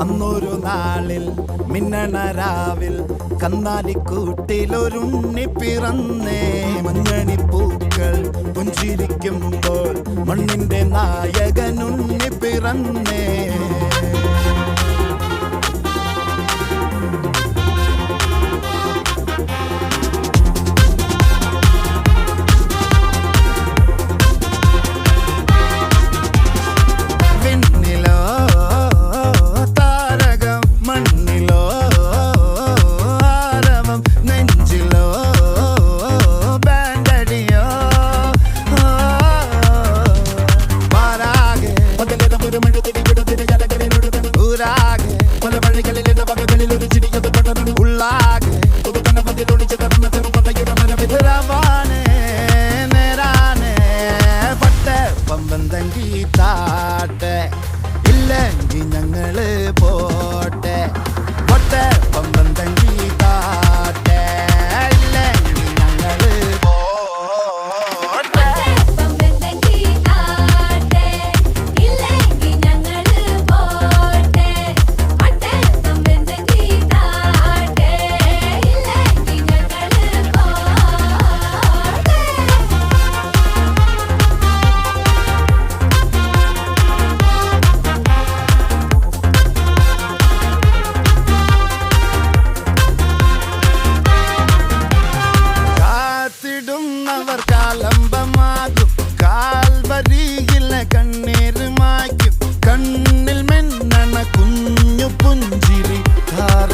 അന്നൊരു നാളിൽ മിന്നണരാവിൽ കന്നാലിക്കൂട്ടിലൊരുണ്ണി പിറന്നേ. മഞ്ഞണിപ്പൂക്കൾ പുഞ്ചിരിക്കുമ്പോൾ മണ്ണിന്റെ നായകനുണ്ണി പിറന്നേ. ഇല്ലെങ്കിൽ ഞങ്ങള് പോട്ടെ പൊട്ടെ പമ്പം തങ്കി താട്ടെ. ഇല്ലെങ്കിൽ ഞങ്ങള് പോട്ടെ പമ്പം തങ്കി താട്ടെ. ഇല്ലെങ്കിൽ ഞങ്ങള് പോട്ടെ പൊട്ടെ പമ്പം തങ്കി താട്ടെ. ഇല്ലെങ്കിൽ ഞങ്ങള് പോട്ടെ. അവർ കാലംബമാകും കാൽവരിയിലെ കണ്ണീര് മായ്ക്കും. കണ്ണിൽ മെന്നണ കുഞ്ഞു പുഞ്ചിരി ധാര